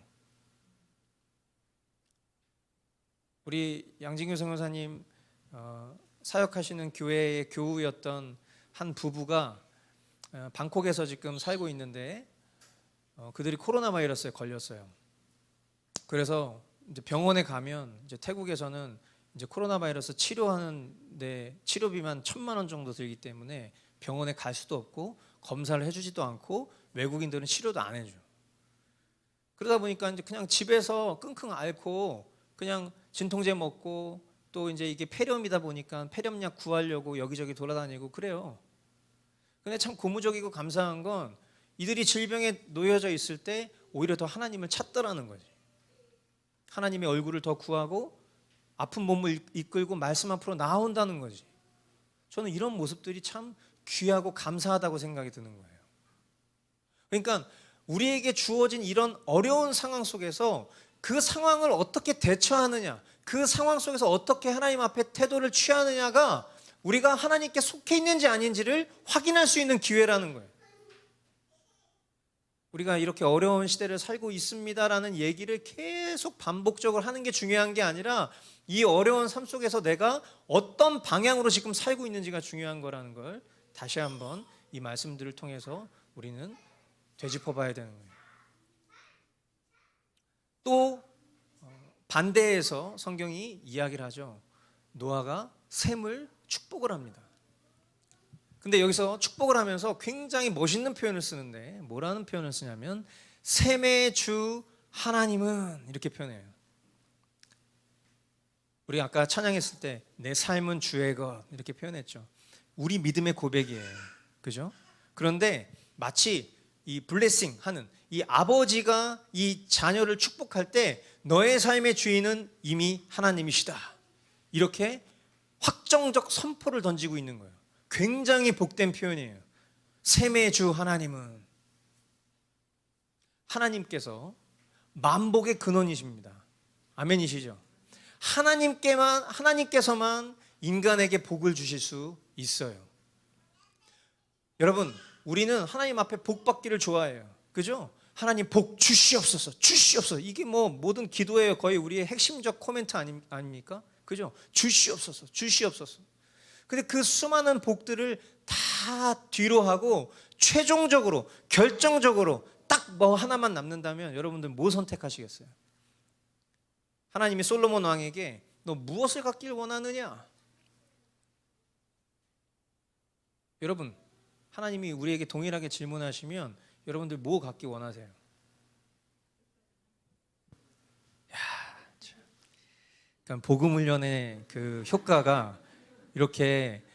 우리 양진규 선교사님 사역하시는 교회의 교우였던 한 부부가 방콕에서 지금 살고 있는데 그들이 코로나 바이러스에 걸렸어요. 그래서 이제 병원에 가면 이제 태국에서는 이제 코로나 바이러스 치료하는데 치료비만 1,000만 원 정도 들기 때문에 병원에 갈 수도 없고 검사를 해주지도 않고 외국인들은 치료도 안 해줘. 그러다 보니까 이제 그냥 집에서 끙끙 앓고 그냥 진통제 먹고 또 이제 이게 폐렴이다 보니까 폐렴약 구하려고 여기저기 돌아다니고 그래요. 근데 참 고무적이고 감사한 건 이들이 질병에 놓여져 있을 때 오히려 더 하나님을 찾더라는 거지. 하나님의 얼굴을 더 구하고 아픈 몸을 이끌고 말씀 앞으로 나온다는 거지. 저는 이런 모습들이 참 귀하고 감사하다고 생각이 드는 거예요. 그러니까 우리에게 주어진 이런 어려운 상황 속에서 그 상황을 어떻게 대처하느냐, 그 상황 속에서 어떻게 하나님 앞에 태도를 취하느냐가 우리가 하나님께 속해 있는지 아닌지를 확인할 수 있는 기회라는 거예요. 우리가 이렇게 어려운 시대를 살고 있습니다라는 얘기를 계속 반복적으로 하는 게 중요한 게 아니라 이 어려운 삶 속에서 내가 어떤 방향으로 지금 살고 있는지가 중요한 거라는 걸 다시 한번 이 말씀들을 통해서 우리는 되짚어 봐야 되는 거예요. 또 반대에서 성경이 이야기를 하죠. 노아가 셈을 축복을 합니다. 근데 여기서 축복을 하면서 굉장히 멋있는 표현을 쓰는데 뭐라는 표현을 쓰냐면 셈의 주 하나님은 이렇게 표현해요. 우리 아까 찬양했을 때 내 삶은 주의 것 이렇게 표현했죠. 우리 믿음의 고백이에요. 그죠? 그런데 마치 이 블레싱 하는 이 아버지가 이 자녀를 축복할 때 너의 삶의 주인은 이미 하나님이시다. 이렇게 확정적 선포를 던지고 있는 거예요. 굉장히 복된 표현이에요. 셈의 주 하나님께서 만복의 근원이십니다. 아멘이시죠? 하나님께서만 인간에게 복을 주실 수 있어요. 여러분, 우리는 하나님 앞에 복 받기를 좋아해요. 그죠? 하나님 복 주시옵소서, 주시옵소서. 이게 뭐 모든 기도의 거의 우리의 핵심적 코멘트 아닙니까? 그죠? 주시옵소서, 주시옵소서. 근데 그 수많은 복들을 다 뒤로 하고 최종적으로, 결정적으로 딱 뭐 하나만 남는다면 여러분들 뭐 선택하시겠어요? 하나님이 솔로몬 왕에게 너 무엇을 갖길 원하느냐? 여러분, 하나님이 우리에게 동일하게 질문하시면 여러분들 뭐 갖기 원하세요? 그러니까 복음 훈련의 그 효과가 이렇게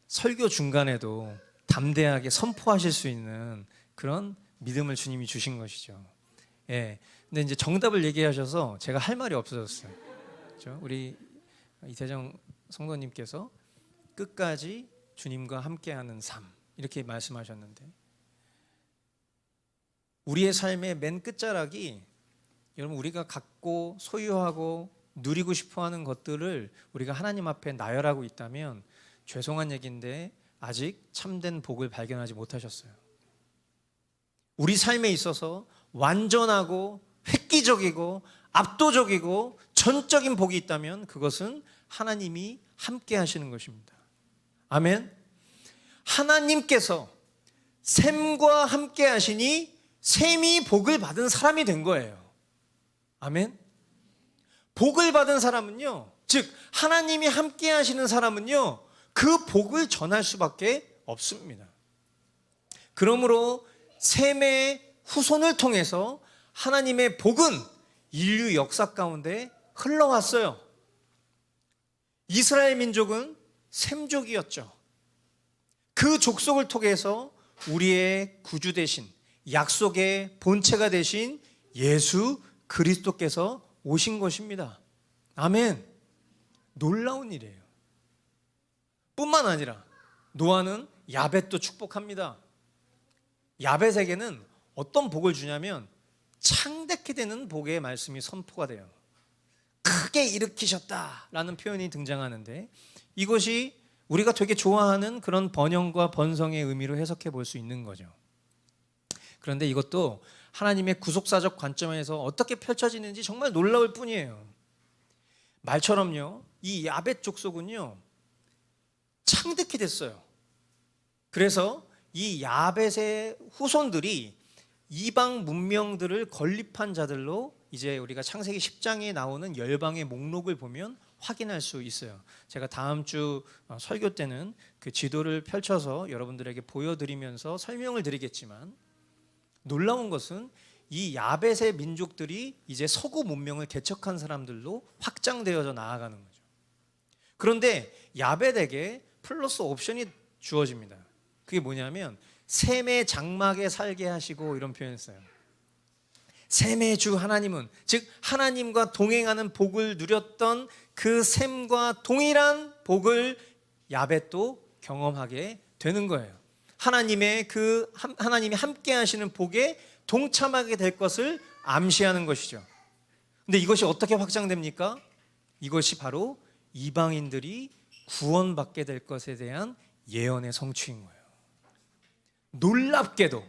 설교 중간에도 담대하게 선포하실 수 있는 그런 믿음을 주님이 주신 것이죠. 예. 근데 이제 정답을 얘기하셔서 제가 할 말이 없어졌어요. 그렇죠? 우리 이태정 성도님께서 끝까지 주님과 함께하는 삶 이렇게 말씀하셨는데 우리의 삶의 맨 끝자락이 여러분 우리가 갖고 소유하고 누리고 싶어하는 것들을 우리가 하나님 앞에 나열하고 있다면 죄송한 얘기인데 아직 참된 복을 발견하지 못하셨어요. 우리 삶에 있어서 완전하고 획기적이고 압도적이고 전적인 복이 있다면 그것은 하나님이 함께 하시는 것입니다. 아멘. 하나님께서 셈과 함께 하시니 셈이 복을 받은 사람이 된 거예요. 아멘. 복을 받은 사람은요, 즉 하나님이 함께 하시는 사람은요, 그 복을 전할 수밖에 없습니다. 그러므로 셈의 후손을 통해서 하나님의 복은 인류 역사 가운데 흘러왔어요. 이스라엘 민족은 셈족이었죠. 그 족속을 통해서 우리의 구주 되신 약속의 본체가 되신 예수 그리스도께서 오신 것입니다. 아멘. 놀라운 일이에요. 뿐만 아니라 노아는 야벳도 축복합니다. 야벳에게는 어떤 복을 주냐면 창대케 되는 복의 말씀이 선포가 돼요. 크게 일으키셨다라는 표현이 등장하는데 이것이 우리가 되게 좋아하는 그런 번영과 번성의 의미로 해석해 볼 수 있는 거죠. 그런데 이것도 하나님의 구속사적 관점에서 어떻게 펼쳐지는지 정말 놀라울 뿐이에요. 말처럼요, 이 야벳 족속은요 창대케 됐어요. 그래서 이 야벳의 후손들이 이방 문명들을 건립한 자들로 이제 우리가 창세기 10장에 나오는 열방의 목록을 보면 확인할 수 있어요. 제가 다음 주 설교 때는 그 지도를 펼쳐서 여러분들에게 보여드리면서 설명을 드리겠지만 놀라운 것은 이 야벳의 민족들이 이제 서구 문명을 개척한 사람들로 확장되어져 나아가는 거죠. 그런데 야벳에게 플러스 옵션이 주어집니다. 그게 뭐냐면 셈의 장막에 살게 하시고 이런 표현을 써요. 셈의 주 하나님은, 즉 하나님과 동행하는 복을 누렸던 그 셈과 동일한 복을 야벳도 경험하게 되는 거예요. 하나님이 함께 하시는 복에 동참하게 될 것을 암시하는 것이죠. 근데 이것이 어떻게 확장됩니까? 이것이 바로 이방인들이 구원받게 될 것에 대한 예언의 성취인 거예요. 놀랍게도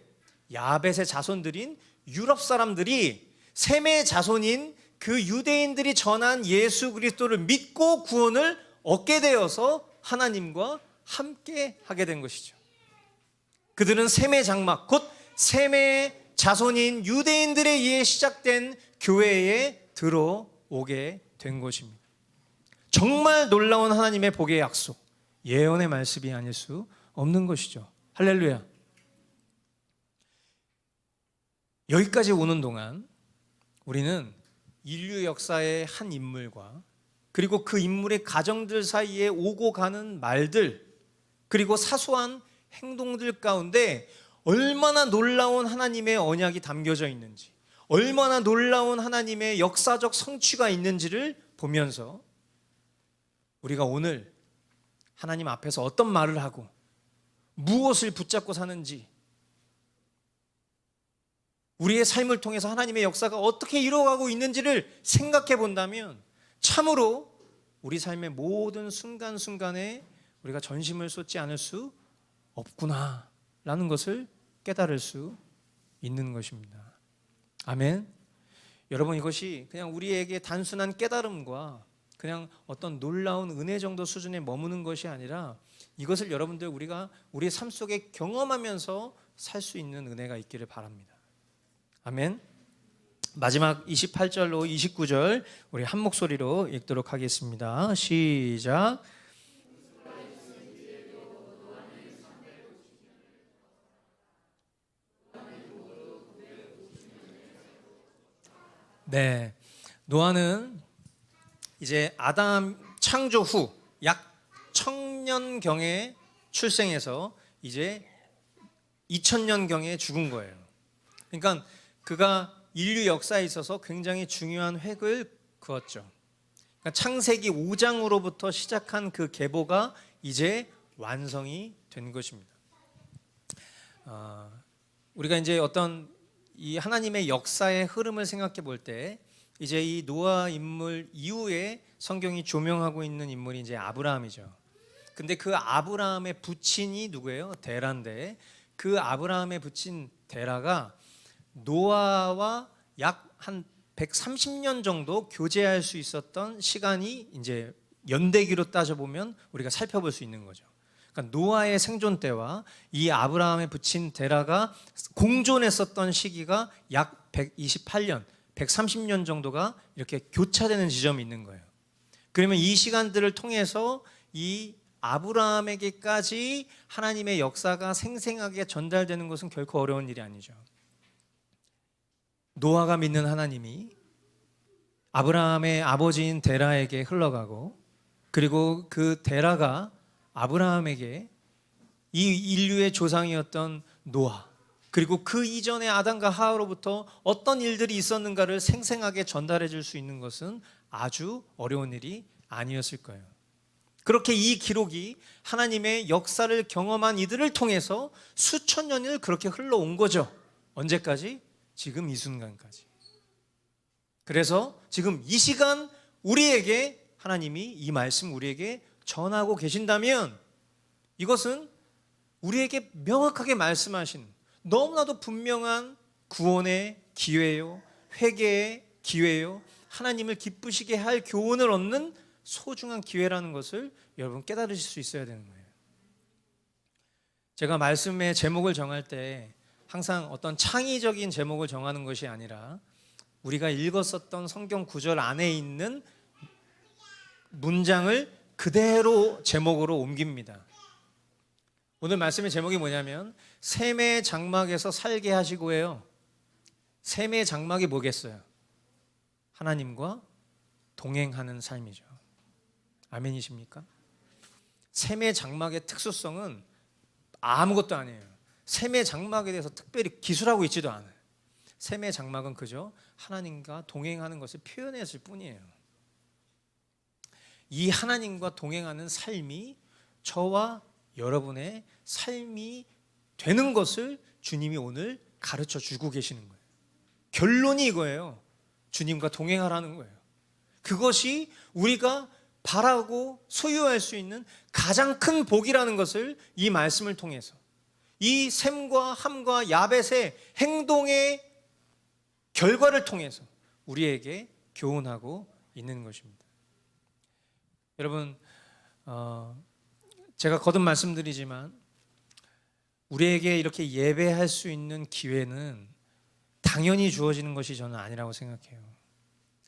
야벳의 자손들인 유럽 사람들이 셈의 자손인 그 유대인들이 전한 예수 그리스도를 믿고 구원을 얻게 되어서 하나님과 함께 하게 된 것이죠. 그들은 셈의 장막, 곧 셈의 자손인 유대인들에 의해 시작된 교회에 들어오게 된 것입니다. 정말 놀라운 하나님의 복의 약속, 예언의 말씀이 아닐 수 없는 것이죠. 할렐루야. 여기까지 오는 동안 우리는 인류 역사의 한 인물과 그리고 그 인물의 가정들 사이에 오고 가는 말들 그리고 사소한 행동들 가운데 얼마나 놀라운 하나님의 언약이 담겨져 있는지, 얼마나 놀라운 하나님의 역사적 성취가 있는지를 보면서 우리가 오늘 하나님 앞에서 어떤 말을 하고 무엇을 붙잡고 사는지, 우리의 삶을 통해서 하나님의 역사가 어떻게 이루어가고 있는지를 생각해 본다면 참으로 우리 삶의 모든 순간순간에 우리가 전심을 쏟지 않을 수 없구나라는 것을 깨달을 수 있는 것입니다. 아멘. 여러분, 이것이 그냥 우리에게 단순한 깨달음과 그냥 어떤 놀라운 은혜 정도 수준에 머무는 것이 아니라 이것을 여러분들 우리가 우리의 삶 속에 경험하면서 살 수 있는 은혜가 있기를 바랍니다. 아멘. 마지막 28절로 29절 우리 한 목소리로 읽도록 하겠습니다. 시작. 네, 노아는 이제 아담 창조 후 약 1000년경에 출생해서 이제 2000년경에 죽은 거예요. 그러니까 그가 인류 역사에 있어서 굉장히 중요한 획을 그었죠. 그러니까 창세기 5장으로부터 시작한 그 계보가 이제 완성이 된 것입니다. 우리가 이제 어떤 이 하나님의 역사의 흐름을 생각해 볼 때 이제 이 노아 인물 이후에 성경이 조명하고 있는 인물이 이제 아브라함이죠. 근데 그 아브라함의 부친이 누구예요? 데라인데 그 아브라함의 부친 데라가 노아와 약 한 130년 정도 교제할 수 있었던 시간이 이제 연대기로 따져보면 우리가 살펴볼 수 있는 거죠. 그러니까 노아의 생존 때와 이 아브라함의 부친 데라가 공존했었던 시기가 약 128년, 130년 정도가 이렇게 교차되는 지점이 있는 거예요. 그러면 이 시간들을 통해서 이 아브라함에게까지 하나님의 역사가 생생하게 전달되는 것은 결코 어려운 일이 아니죠. 노아가 믿는 하나님이 아브라함의 아버지인 데라에게 흘러가고, 그리고 그 데라가 아브라함에게 이 인류의 조상이었던 노아, 그리고 그 이전의 아담과 하와로부터 어떤 일들이 있었는가를 생생하게 전달해 줄 수 있는 것은 아주 어려운 일이 아니었을 거예요. 그렇게 이 기록이 하나님의 역사를 경험한 이들을 통해서 수천 년을 그렇게 흘러온 거죠. 언제까지? 지금 이 순간까지. 그래서 지금 이 시간 우리에게 하나님이 이 말씀 우리에게 전하고 계신다면 이것은 우리에게 명확하게 말씀하신 너무나도 분명한 구원의 기회요, 회개의 기회요, 하나님을 기쁘시게 할 교훈을 얻는 소중한 기회라는 것을 여러분 깨달으실 수 있어야 되는 거예요. 제가 말씀의 제목을 정할 때 항상 어떤 창의적인 제목을 정하는 것이 아니라 우리가 읽었었던 성경 구절 안에 있는 문장을 그대로 제목으로 옮깁니다. 오늘 말씀의 제목이 뭐냐면 샘의 장막에서 살게 하시고예요. 샘의 장막이 뭐겠어요? 하나님과 동행하는 삶이죠. 아멘이십니까? 샘의 장막의 특수성은 아무것도 아니에요. 샘의 장막에 대해서 특별히 기술하고 있지도 않아요. 샘의 장막은 그저 하나님과 동행하는 것을 표현했을 뿐이에요. 이 하나님과 동행하는 삶이 저와 여러분의 삶이 되는 것을 주님이 오늘 가르쳐 주고 계시는 거예요. 결론이 이거예요. 주님과 동행하라는 거예요. 그것이 우리가 바라고 소유할 수 있는 가장 큰 복이라는 것을 이 말씀을 통해서, 이 셈과 함과 야벳의 행동의 결과를 통해서 우리에게 교훈하고 있는 것입니다. 여러분, 제가 거듭 말씀드리지만 우리에게 이렇게 예배할 수 있는 기회는 당연히 주어지는 것이 저는 아니라고 생각해요.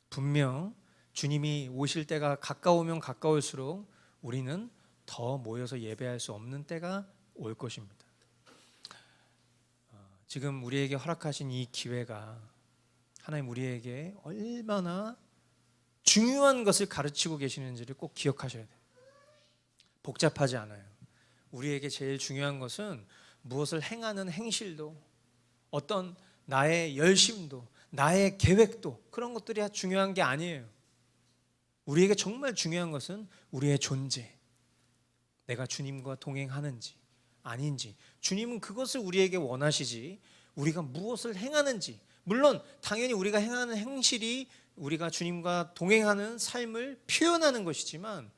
분명 주님이 오실 때가 가까우면 가까울수록 우리는 더 모여서 예배할 수 없는 때가 올 것입니다. 지금 우리에게 허락하신 이 기회가 하나님 우리에게 얼마나 중요한 것을 가르치고 계시는지를 꼭 기억하셔야 돼요. 복잡하지 않아요. 우리에게 제일 중요한 것은 무엇을 행하는 행실도, 어떤 나의 열심도, 나의 계획도, 그런 것들이 중요한 게 아니에요. 우리에게 정말 중요한 것은 우리의 존재, 내가 주님과 동행하는지 아닌지, 주님은 그것을 우리에게 원하시지 우리가 무엇을 행하는지, 물론 당연히 우리가 행하는 행실이 우리가 주님과 동행하는 삶을 표현하는 것이지만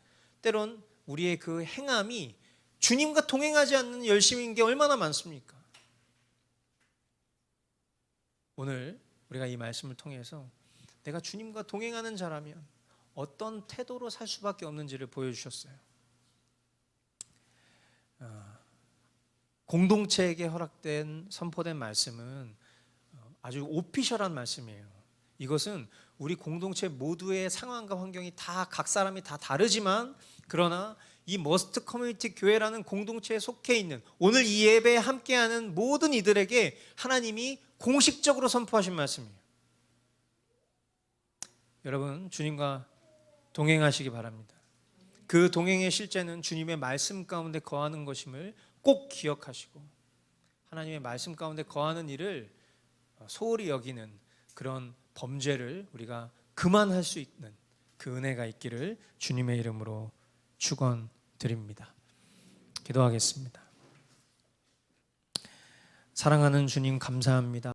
때론 우리의 그 행함이 주님과 동행하지 않는 열심인 게 얼마나 많습니까? 오늘 우리가 이 말씀을 통해서 내가 주님과 동행하는 자라면 어떤 태도로 살 수밖에 없는지를 보여주셨어요. 공동체에게 허락된 선포된 말씀은 아주 오피셜한 말씀이에요. 이것은 우리 공동체 모두의 상황과 환경이 다 각 사람이 다 다르지만 그러나 이 머스트 커뮤니티 교회라는 공동체에 속해 있는 오늘 이 예배에 함께하는 모든 이들에게 하나님이 공식적으로 선포하신 말씀이에요. 여러분 주님과 동행하시기 바랍니다. 그 동행의 실제는 주님의 말씀 가운데 거하는 것임을 꼭 기억하시고 하나님의 말씀 가운데 거하는 일을 소홀히 여기는 그런 범죄를 우리가 그만할 수 있는 그 은혜가 있기를 주님의 이름으로 축원드립니다. 기도하겠습니다. 사랑하는 주님 감사합니다.